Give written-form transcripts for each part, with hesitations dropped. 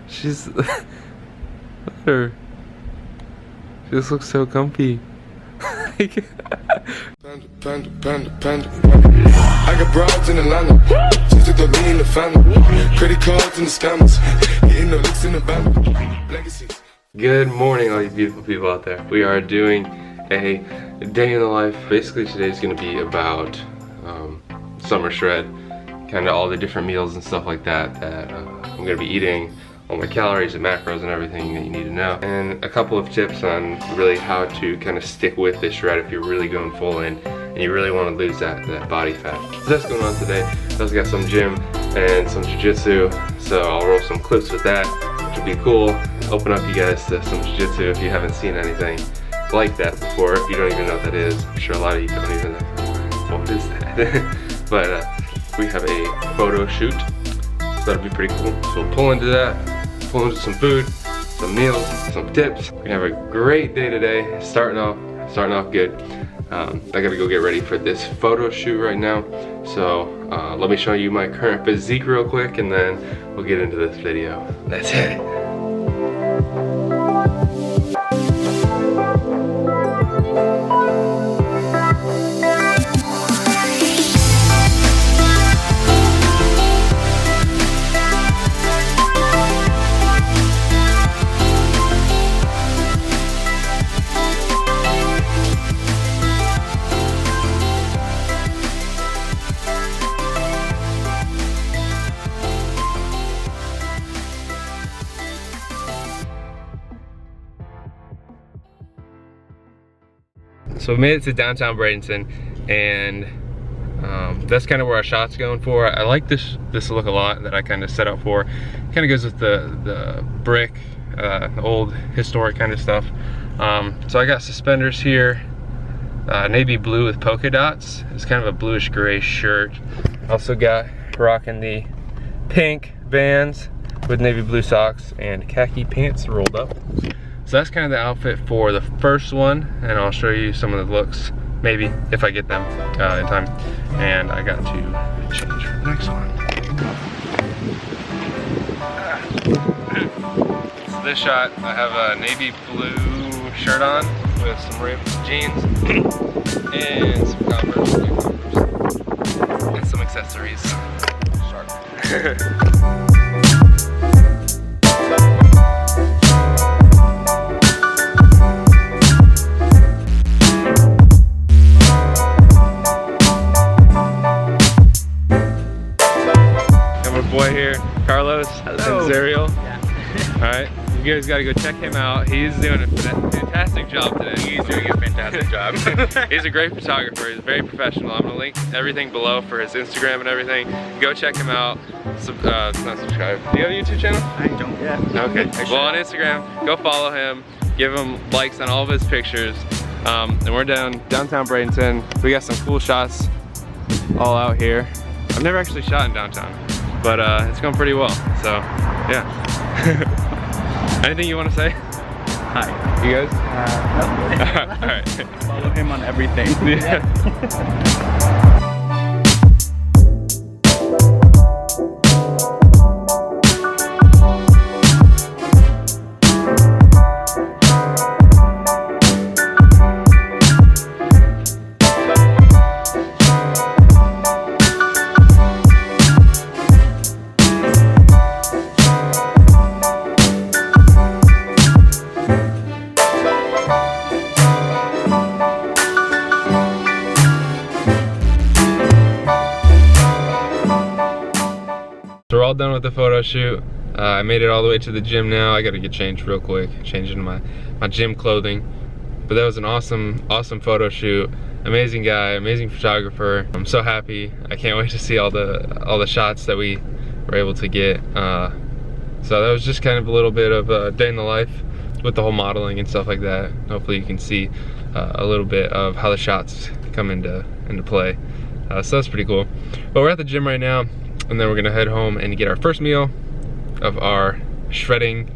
She's look at her. She just looks so comfy. Panda, panda, panda, panda. I got broads in Atlanta. Just took the lean in the family. Credit cards in the scammers. Getting no licks in the band. Legacies. Good morning, all you beautiful people out there. We are doing a day in the life. Basically, today's gonna be about summer shred, kind of all the different meals and stuff like that that I'm gonna be eating, all my calories and macros and everything that you need to know, and a couple of tips on really how to kind of stick with this shred if you're really going full in and you really want to lose that body fat. So that's going on today. I also got some gym and some jiu-jitsu, so I'll roll some clips with that, which would be cool. Open up you guys to some jiu-jitsu if you haven't seen anything like that before, if you don't even know what that is. I'm sure a lot of you don't even know what is that. But we have a photo shoot, so that'll be pretty cool. So we'll pull into that, pull into some food, some meals, some tips. We're gonna have a great day today, starting off good. I gotta go get ready for this photo shoot right now. So let me show you my current physique real quick and then we'll get into this video. Let's hit it. So we made it to downtown Bradenton, and that's kind of where our shot's going for. I like this look a lot that I kind of set up for. Kind of goes with the brick, old historic kind of stuff. So I got suspenders here, navy blue with polka dots. It's kind of a bluish gray shirt. Also got rocking the pink Vans with navy blue socks and khaki pants rolled up. So that's kind of the outfit for the first one, and I'll show you some of the looks, maybe, if I get them in time. And I got to change for the next one. So this shot, I have a navy blue shirt on with some ripped jeans and some Converse, and some accessories. Sharp. Boy here, Carlos. Hello. And Zerial. Yeah. Alright, you guys gotta go check him out. He's doing a fantastic job today. He's doing a fantastic job. He's a great photographer. He's very professional. I'm gonna link everything below for his Instagram and everything. Go check him out. Not subscribe. Do you have a YouTube channel? I don't yet. Okay. Well, on Instagram, go follow him. Give him likes on all of his pictures. And we're downtown Bradenton. We got some cool shots all out here. I've never actually shot in downtown, but it's going pretty well, so yeah. Anything you want to say? Hi. You guys? No. All right. Follow him on everything. Yeah. So we're all done with the photo shoot. I made it all the way to the gym now. I gotta get changed real quick, change into my gym clothing. But that was an awesome photo shoot. Amazing guy, amazing photographer. I'm so happy. I can't wait to see all the shots that we were able to get. So that was just kind of a little bit of a day in the life with the whole modeling and stuff like that. Hopefully you can see a little bit of how the shots come into play. So that's pretty cool. But we're at the gym right now, and then we're gonna head home and get our first meal of our shredding.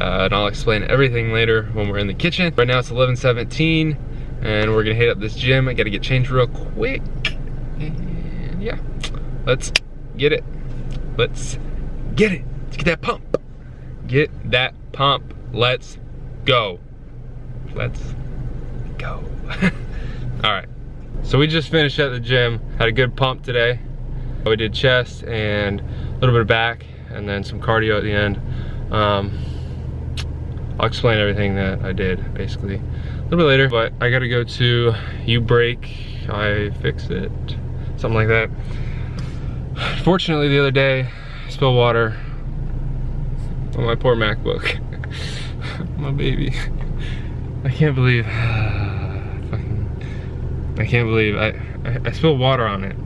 And I'll explain everything later when we're in the kitchen. Right now it's 11:17 and we're gonna hit up this gym. I gotta get changed real quick. And yeah, let's get it. Let's get it. Let's get that pump. Get that pump. Let's go. Let's go. All right. So we just finished at the gym. Had a good pump today. We did chest and a little bit of back, and then some cardio at the end. I'll explain everything that I did basically a little bit later, but I gotta go to U-Break. I fixed it, something like that. Fortunately, the other day, I spilled water on my poor MacBook. My baby. I can't believe, I can't believe I spilled water on it,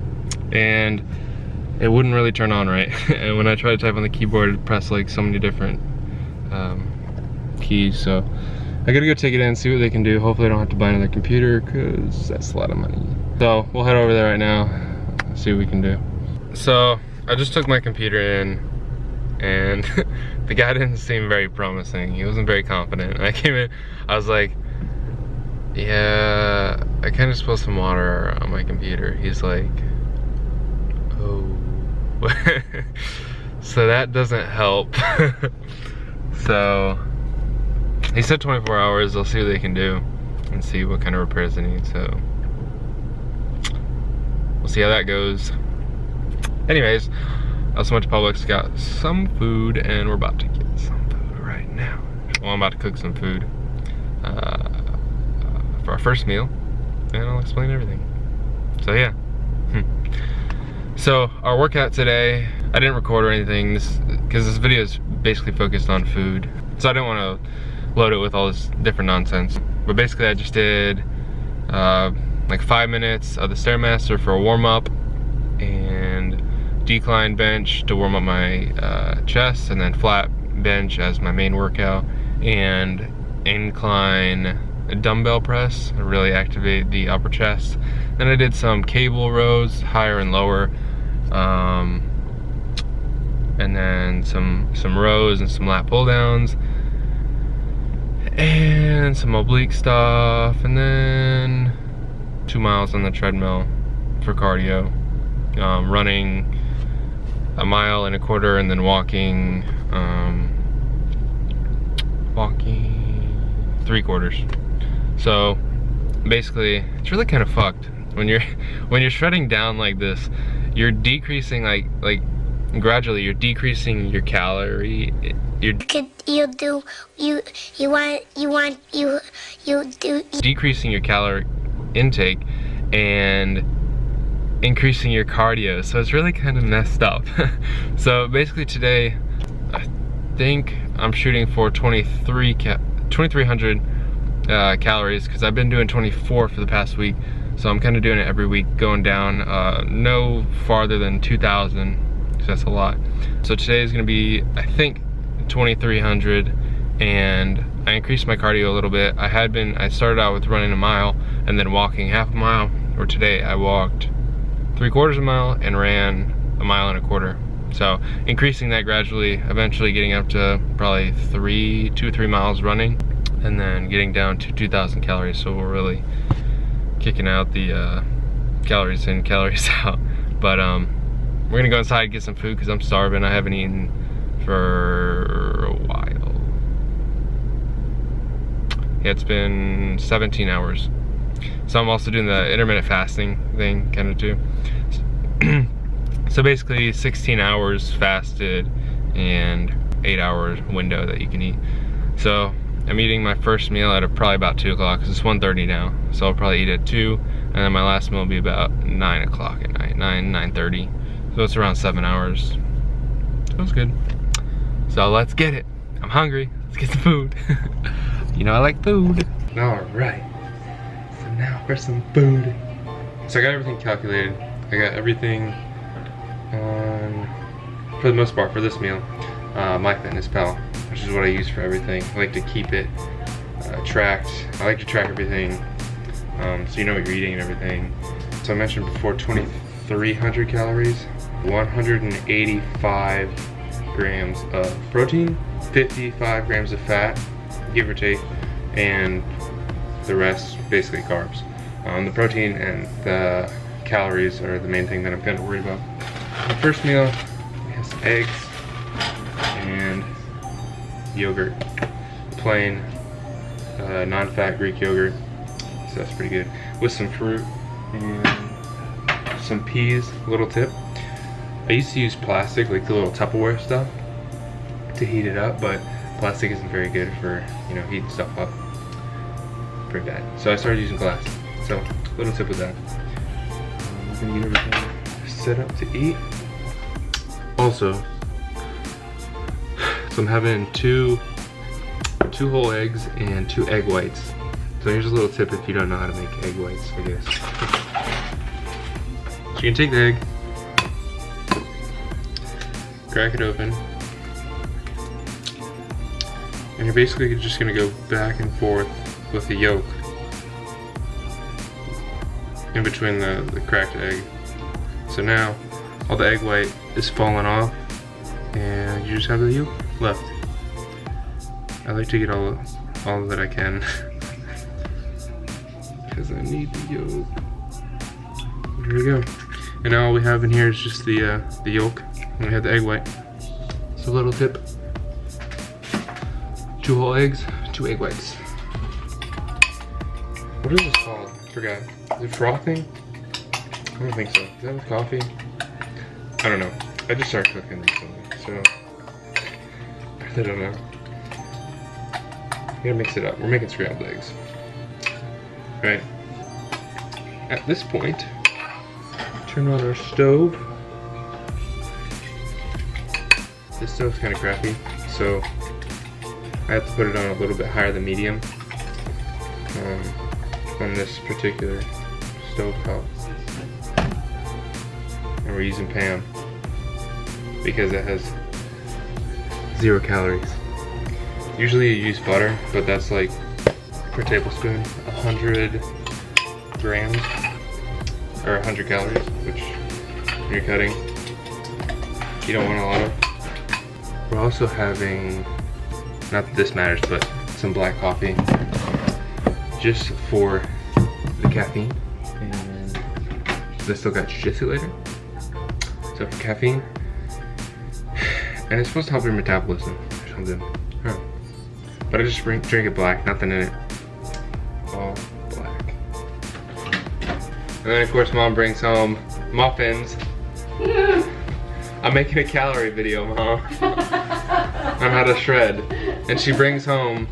and it wouldn't really turn on right. And when I tried to type on the keyboard, it pressed like so many different keys. So I gotta go take it in, see what they can do. Hopefully I don't have to buy another computer, because that's a lot of money. So we'll head over there right now, see what we can do. So I just took my computer in, and the guy didn't seem very promising. He wasn't very confident. I came in, I was like, yeah, I kind of spilled some water on my computer. He's like, oh. So that doesn't help. So he said 24 hours. They'll see what they can do and see what kind of repairs they need. So we'll see how that goes. Anyways, I also went to Publix, got some food, and we're about to get some food right now. Well, I'm about to cook some food for our first meal, and I'll explain everything. So yeah. So our workout today, I didn't record or anything, because this video is basically focused on food. So I didn't want to load it with all this different nonsense. But basically I just did like 5 minutes of the Stairmaster for a warm-up, and decline bench to warm up my chest, and then flat bench as my main workout, and incline dumbbell press to really activate the upper chest. Then I did some cable rows, higher and lower, and then some rows and some lat pull downs, and some oblique stuff, and then 2 miles on the treadmill for cardio, running 1.25 miles, and then walking 3/4. So basically it's really kind of fucked when you're shredding down like this. You're decreasing like gradually, you're decreasing your calorie. Decreasing your calorie intake and increasing your cardio. So it's really kind of messed up. So basically today, I think I'm shooting for 2,300 calories, because I've been doing 24 for the past week. So I'm kind of doing it every week, going down no farther than 2,000, because that's a lot. So today is going to be, I think, 2,300, and I increased my cardio a little bit. I started out with running 1 mile and then walking 1/2 mile, or today I walked 3/4 mile and ran 1.25 miles. So increasing that gradually, eventually getting up to probably 2 or 3 miles running, and then getting down to 2,000 calories. So we're really kicking out the calories in, calories out. But we're gonna go inside and get some food, because I'm starving. I haven't eaten for a while. Yeah, it's been 17 hours. So I'm also doing the intermittent fasting thing kind of too. So basically 16 hours fasted and 8-hour window that you can eat. So I'm eating my first meal at probably about 2 o'clock, because it's 1:30 now. So I'll probably eat at 2, and then my last meal will be about 9 o'clock at night, 9:30. So it's around 7 hours. So it's good. So let's get it. I'm hungry. Let's get some food. You know I like food. All right. So now for some food. So I got everything calculated. I got everything on, for the most part, for this meal, MyFitnessPal, which is what I use for everything. I like to keep it tracked. I like to track everything, so you know what you're eating and everything. So I mentioned before, 2,300 calories, 185 grams of protein, 55 grams of fat, give or take, and the rest basically carbs. The protein and the calories are the main thing that I'm kind of worried about. the first meal, we have some eggs and yogurt, plain non-fat Greek yogurt, so that's pretty good, with some fruit and some peas. Little tip, I used to use plastic, like the little Tupperware stuff, to heat it up, but plastic isn't very good for, you know, heating stuff up. Pretty bad. So I started using glass. So little tip with that. We're gonna get everything set up to eat. Also, so I'm having two whole eggs and 2 egg whites. So here's a little tip if you don't know how to make egg whites, I guess. So you can take the egg, crack it open, and you're basically just gonna go back and forth with the yolk in between the cracked egg. So now all the egg white is falling off and you just have the yolk left. I like to get all that I can because I need the yolk. There we go. And now all we have in here is just the yolk, and we have the egg white. So little tip, 2 whole eggs, 2 egg whites. What is this called? I forgot. Is it frothing? I don't think so. Is that with coffee? I don't know. I just started cooking recently, so I don't know. We gotta mix it up. We're making scrambled eggs. Right. At this point, turn on our stove. This stove's kind of crappy, so I have to put it on a little bit higher than medium on this particular stove top. And we're using Pam because it has 0 calories. Usually you use butter, but that's like per tablespoon 100 grams or 100 calories, which when you're cutting you don't want a lot of. We're also having, not that this matters, but some black coffee just for the caffeine. And I still got jiu-jitsu later, so for caffeine, and it's supposed to help your metabolism or something. Huh. But I just drink it black, nothing in it, all black. And then of course Mom brings home muffins. I'm making a calorie video, Mom, on how to shred. And she brings home,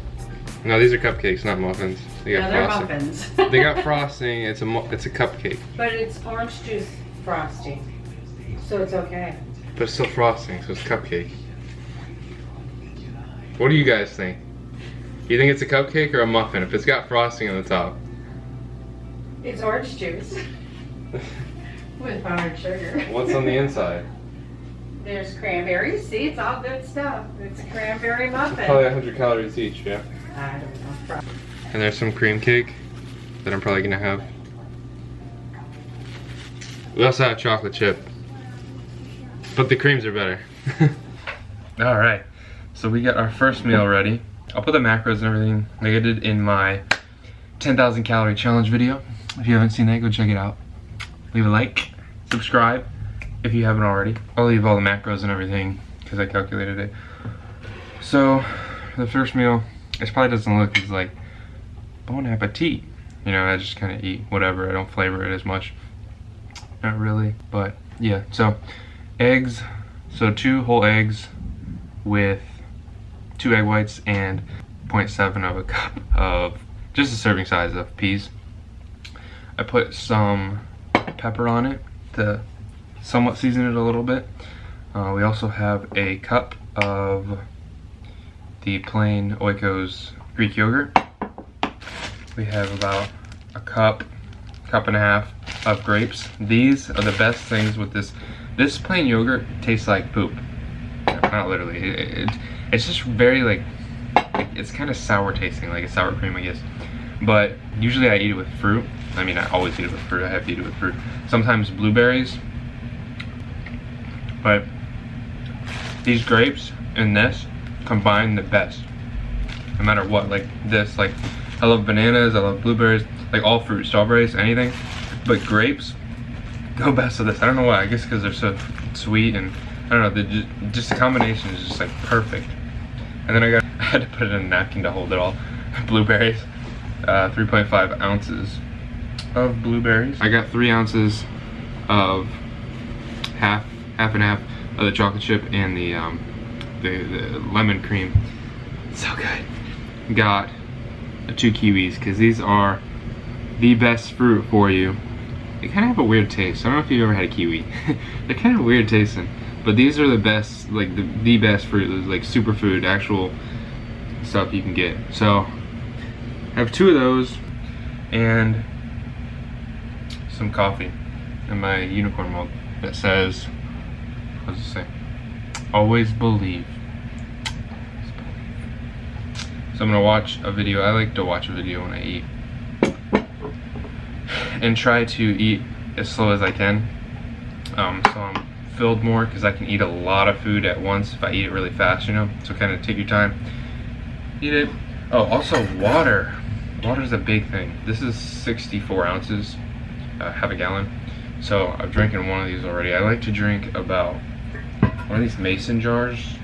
no, these are cupcakes, not muffins. They got they're frosting. muffins. They got frosting, it's a cupcake. But it's orange juice frosting, so it's okay. But it's still frosting, so it's cupcake. What do you guys think? You think it's a cupcake or a muffin if it's got frosting on the top? It's orange juice with powdered sugar. What's on the inside? There's cranberries. See, it's all good stuff. It's a cranberry muffin. Probably 100 calories each, yeah? I don't know. And there's some cream cake that I'm probably gonna have. We also have chocolate chip, but the creams are better. All right, so we got our first meal ready. I'll put the macros and everything like I did in my 10,000 calorie challenge video. If you haven't seen that, go check it out. Leave a like, subscribe if you haven't already. I'll leave all the macros and everything because I calculated it. So the first meal, it probably doesn't look as like bon appetit. You know, I just kind of eat whatever. I don't flavor it as much. Not really, but yeah. So eggs, so 2 whole eggs with 2 egg whites and 0.7 of a cup of, just a serving size of peas. I put some pepper on it to somewhat season it a little bit. We also have a cup of the plain Oikos Greek yogurt. We have about a cup and a half of grapes. These are the best things with this. This plain yogurt tastes like poop. Not literally. It's just very like, it's kind of sour tasting, like a sour cream, I guess. But usually I eat it with fruit. I mean, I always eat it with fruit. I have to eat it with fruit. Sometimes blueberries. But these grapes and this combine the best. No matter what, like this, like I love bananas, I love blueberries, like all fruit, strawberries, anything. But grapes go best with this. I don't know why, I guess because they're so sweet, and I don't know, just the combination is just like perfect. And then I had to put it in a napkin to hold it all. Blueberries, 3.5 ounces of blueberries. I got 3 ounces of half and half of the chocolate chip and the lemon cream. So good. Got 2 kiwis because these are the best fruit for you. They kind of have a weird taste. I don't know if you've ever had a kiwi. They're kind of weird tasting, but these are the best, like the best fruit, like superfood, actual stuff you can get. So I have 2 of those and some coffee in my unicorn mug that says, what does it say? Always believe. So I'm gonna watch a video. I like to watch a video when I eat and try to eat as slow as I can, so I'm filled more, because I can eat a lot of food at once if I eat it really fast, you know. So kind of take your time, eat it. Oh, also water. Water is a big thing. This is 64 ounces, half a gallon. So I'm drinking one of these already. I like to drink about one of these mason jars.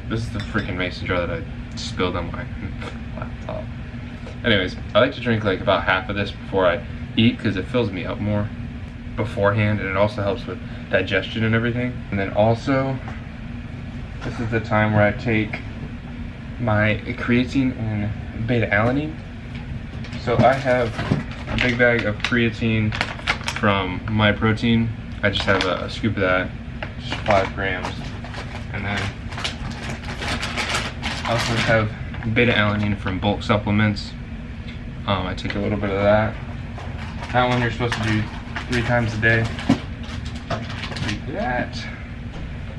This is the freaking mason jar that I spilled on my laptop. Anyways, I like to drink like about half of this before I eat, because it fills me up more beforehand, and it also helps with digestion and everything. And then also, this is the time where I take my creatine and beta-alanine. So I have a big bag of creatine from My Protein. I just have a scoop of that, just 5 grams. And then I also have beta-alanine from bulk supplements. I take a little bit of that. That one you're supposed to do 3 times a day. Do that.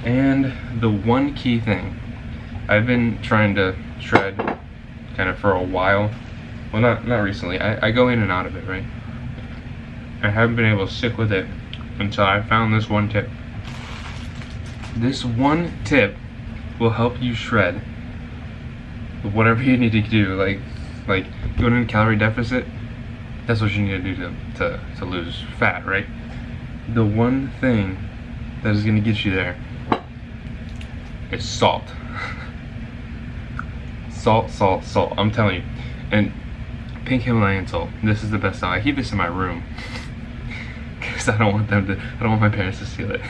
And the one key thing, I've been trying to shred kind of for a while. Well, not recently. I go in and out of it, right? I haven't been able to stick with it until I found this one tip. This one tip will help you shred whatever you need to do, like going in a calorie deficit. That's what you need to do to lose fat, right? The one thing that is gonna get you there is salt. Salt. I'm telling you. And pink Himalayan salt. This is the best stuff. I keep this in my room because I don't want my parents to steal it.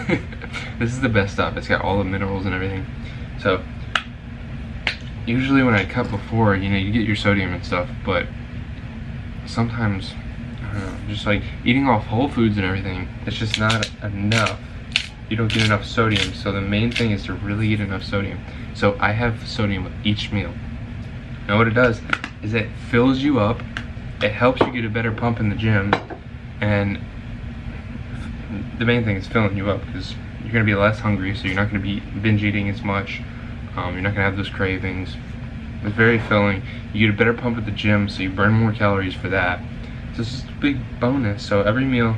This is the best stuff. It's got all the minerals and everything. So usually when I cut before, you know, you get your sodium and stuff, but sometimes, I don't know, just like eating off whole foods and everything, it's just not enough. You don't get enough sodium. So the main thing is to really get enough sodium. So I have sodium with each meal. Now what it does is it fills you up, it helps you get a better pump in the gym, and the main thing is filling you up, because you're going to be less hungry, so you're not going to be binge eating as much. You're not going to have those cravings. It's very filling. You get a better pump at the gym, so you burn more calories for that. So it's just a big bonus. So every meal,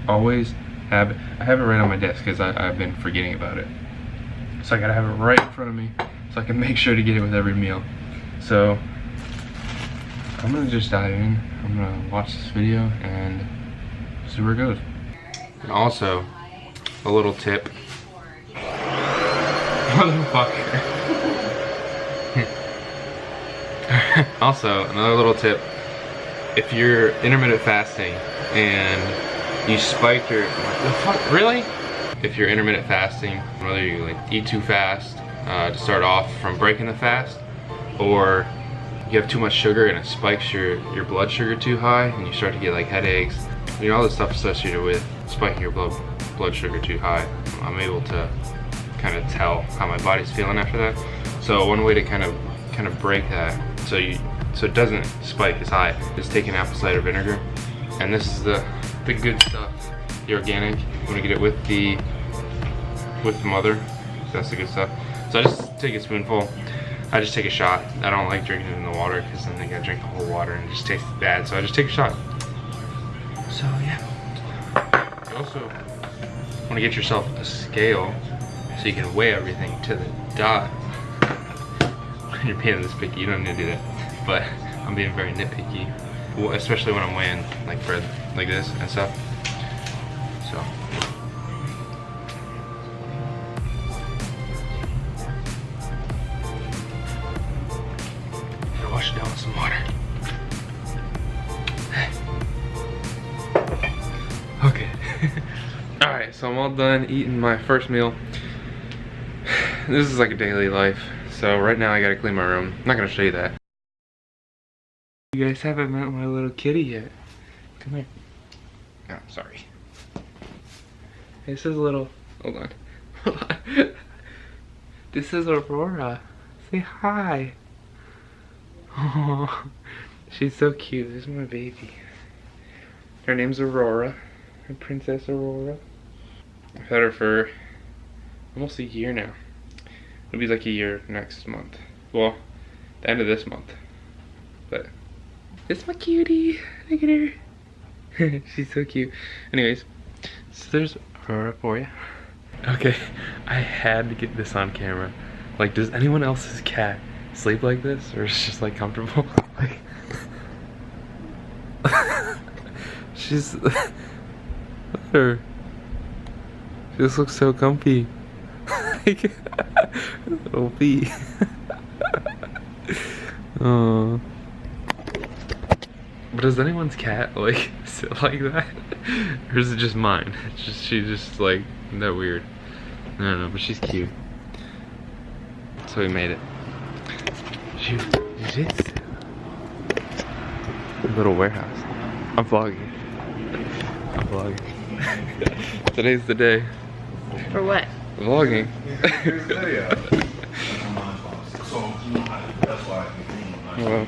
always have it. I have it right on my desk because I've been forgetting about it. So I gotta have it right in front of me so I can make sure to get it with every meal. So I'm gonna just dive in. I'm gonna watch this video and see where it goes. And also, a little tip. Motherfucker. Also, another little tip. If you're intermittent fasting and you spike your, what the fuck, really? If you're intermittent fasting, whether you like eat too fast to start off from breaking the fast, or you have too much sugar and it spikes your blood sugar too high and you start to get like headaches, you know, all the stuff associated with spiking your blood sugar too high. I'm able to kind of tell how my body's feeling after that. So one way to kind of break that so it doesn't spike as high is taking apple cider vinegar. And this is the good stuff, the organic. You want to get it with the mother. That's the good stuff. So I just take a spoonful. I just take a shot. I don't like drinking it in the water because then I gotta drink the whole water and it just tastes bad. So I just take a shot. So yeah. You also want to get yourself a scale so you can weigh everything to the dot. You're being this picky, you don't need to do that. But I'm being very nitpicky, especially when I'm weighing like bread like this and stuff. So so I'm all done eating my first meal. This is like a daily life. So right now I gotta clean my room. I'm not gonna show you that. You guys haven't met my little kitty yet. Come here. Oh, sorry. This is a little, hold on. Hold on. This is Aurora. Say hi. Oh, she's so cute. This is my baby. Her name's Aurora. Princess Aurora. I've had her for almost a year now. It'll be like a year next month. Well, the end of this month. But it's my cutie. Look at her. She's so cute. Anyways, so there's Aurora for you. Okay, I had to get this on camera. Like, does anyone else's cat sleep like this, or is it just like comfortable? Like, she's look at her. She just looks so comfy. Like, little feet. Oh. But does anyone's cat like sit like that, or is it just mine? It's just she's just like that weird. I don't know, but she's cute. So we made it. Shoot, little warehouse. I'm vlogging. Today's the day. For what? Vlogging. Well.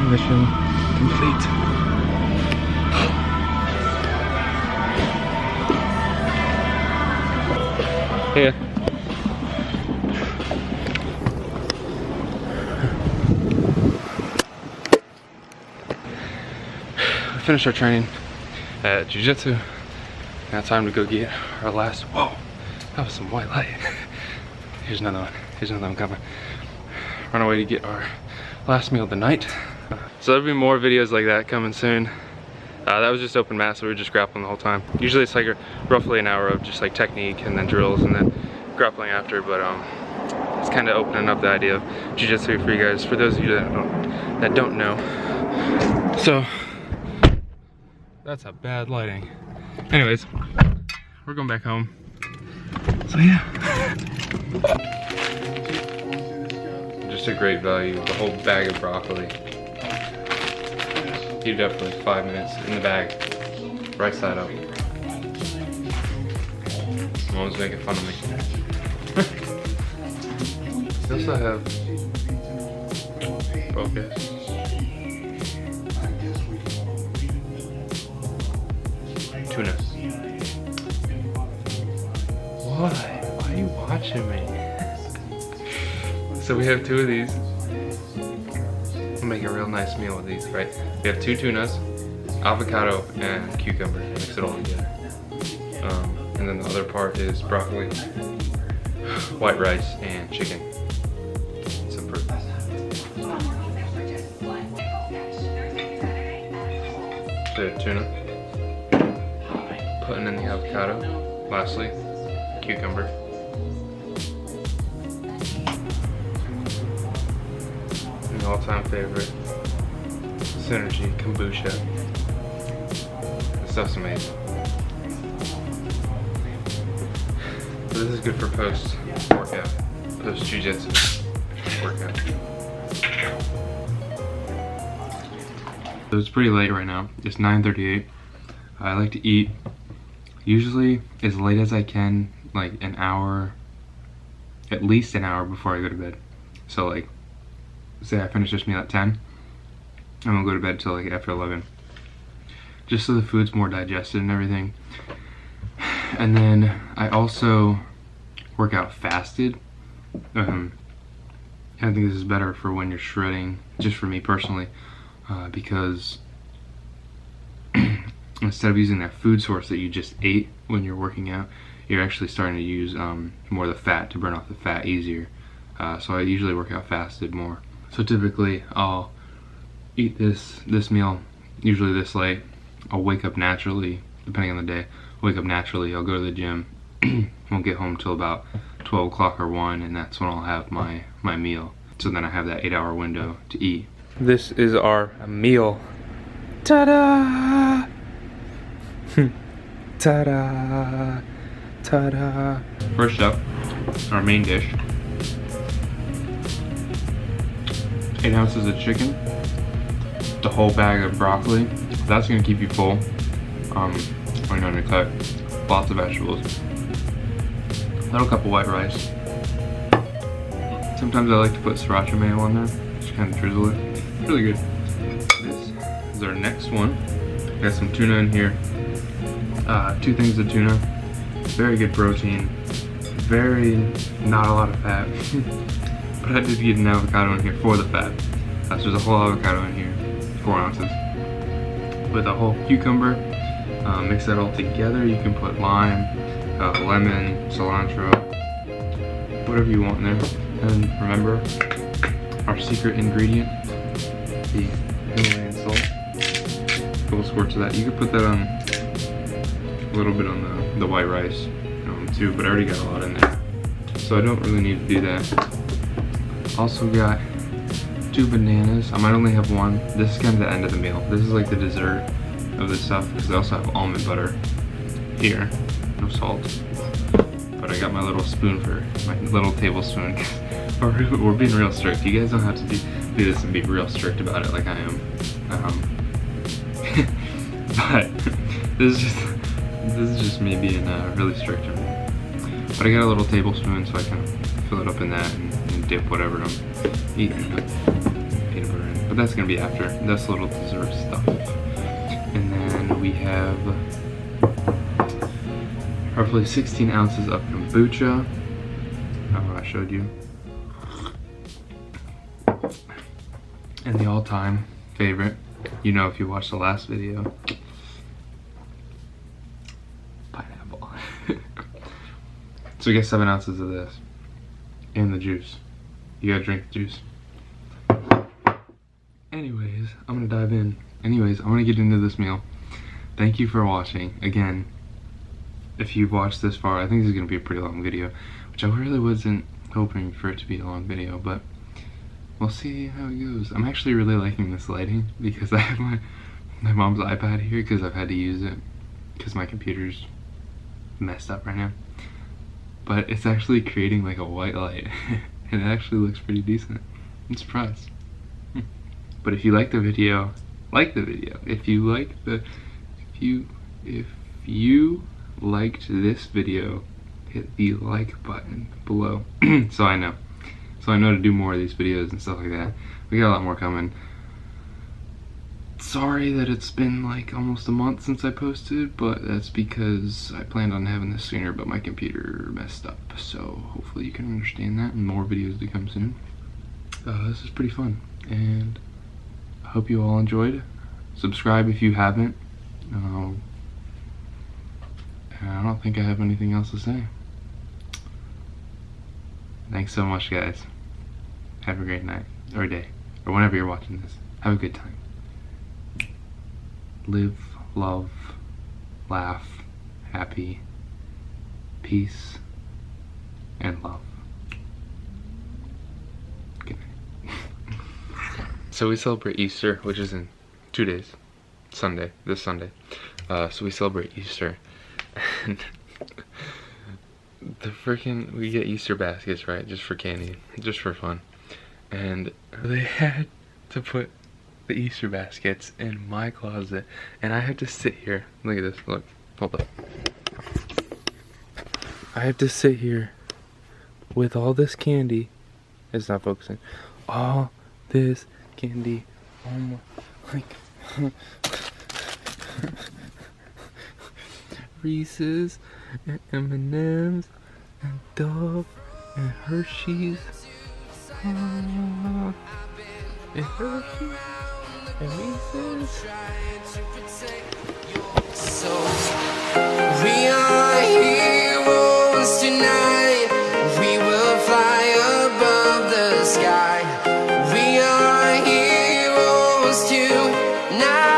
Mission complete. Yeah. We finished our training at Jiu-Jitsu. Now time to go get our last, whoa, that was some white light. Here's another one, here's another one coming. Run away to get our last meal of the night. So there'll be more videos like that coming soon. That was just open mat, so we were just grappling the whole time. Usually it's like roughly an hour of just like technique and then drills and then grappling after, but it's kind of opening up the idea of jiu-jitsu for you guys, for those of you that don't know. So that's a bad lighting. Anyways, we're going back home. So yeah. Just a great value, the whole bag of broccoli. Heated up for like 5 minutes in the bag, right side up. Mom's making fun of me. They also have focus. Tuna. Why? Why are you watching me? So we have 2 of these. We'll make a real nice meal with these, right? We have 2 tunas, avocado, and cucumber. Mix it all together. And then the other part is broccoli, white rice, and chicken. Some fruit. So tuna. Putting in the avocado. Lastly, cucumber. And the all-time favorite, Synergy kombucha. This stuff's amazing. So this is good for post-workout, post-jiu-jitsu workout. So it's pretty late right now. It's 9:38. I like to eat usually as late as I can, like an hour, at least an hour before I go to bed. So like, say I finish this meal at 10, I'm gonna go to bed till like after 11. Just so the food's more digested and everything. And then I also work out fasted. I think this is better for when you're shredding, just for me personally, because instead of using that food source that you just ate when you're working out, you're actually starting to use more of the fat to burn off the fat easier. So I usually work out fasted more. So typically I'll eat this meal usually this late. I'll wake up naturally, depending on the day. Wake up naturally, I'll go to the gym, won't get home till about 12 o'clock or 1, and that's when I'll have my meal. So then I have that 8-hour window to eat. This is our meal. Ta-da! Ta-da! Ta-da! First up, our main dish. 8 ounces of chicken, the whole bag of broccoli. That's gonna keep you full. When you're gonna cut lots of vegetables. Little cup of white rice. Sometimes I like to put sriracha mayo on there, just kind of drizzle it. Really good. This is our next one. Got some tuna in here. 2 things of tuna. Very good protein. Not a lot of fat. But I did get an avocado in here for the fat. So there's a whole avocado in here, 4 ounces. With a whole cucumber. Mix that all together. You can put lime, lemon, cilantro, whatever you want in there. And remember, our secret ingredient, the Himalayan salt. A couple squirts of that. You could put that on a little bit on the white rice too, but I already got a lot in there, so I don't really need to do that. Also got 2 bananas. I might only have 1. This is kind of the end of the meal. This is like the dessert of this stuff, because they also have almond butter here. No salt, but I I got my little spoon for my little tablespoon. We're being real strict. You guys don't have to do this and be real strict about it like I am. But this is just me being really strict. But I got a little tablespoon, so I can fill it up in that and dip whatever I'm eating peanut butter in. But that's gonna be after. That's a little dessert stuff. And then we have roughly 16 ounces of kombucha. I showed you. And the all-time favorite, you know if you watched the last video, pineapple. So we get 7 ounces of this and the juice. You gotta drink the juice. Anyways, I'm gonna dive in. Anyways, I'm gonna get into this meal. Thank you for watching. Again, if you've watched this far, I think this is gonna be a pretty long video, which I really wasn't hoping for it to be a long video, but we'll see how it goes. I'm actually really liking this lighting because I have my mom's iPad here because I've had to use it because my computer's messed up right now. But it's actually creating like a white light and it actually looks pretty decent. I'm surprised. But if you like the video, like the video. If you liked this video, hit the like button below so I know to do more of these videos and stuff like that. We got a lot more coming. Sorry that it's been like almost a month since I posted, but that's because I planned on having this sooner, but my computer messed up. So hopefully you can understand that, and more videos to come soon. This is pretty fun, and I hope you all enjoyed. Subscribe if you haven't. And I don't think I have anything else to say. Thanks so much, guys. Have a great night, or day, or whenever you're watching this. Have a good time. Live, love, laugh, happy, peace, and love. Good night. So we celebrate Easter, which is in 2 days. This Sunday. So we celebrate Easter. And we get Easter baskets, right? Just for candy, just for fun. And they had to put the Easter baskets in my closet, and I have to sit here. Look at this. Look, hold up. I have to sit here with all this candy. It's not focusing. All this candy. Oh my, like Reese's and M&M's and Dove and Hershey's. And Hershey's and Reese's. So we are heroes tonight. We will fly above the sky. We are heroes tonight.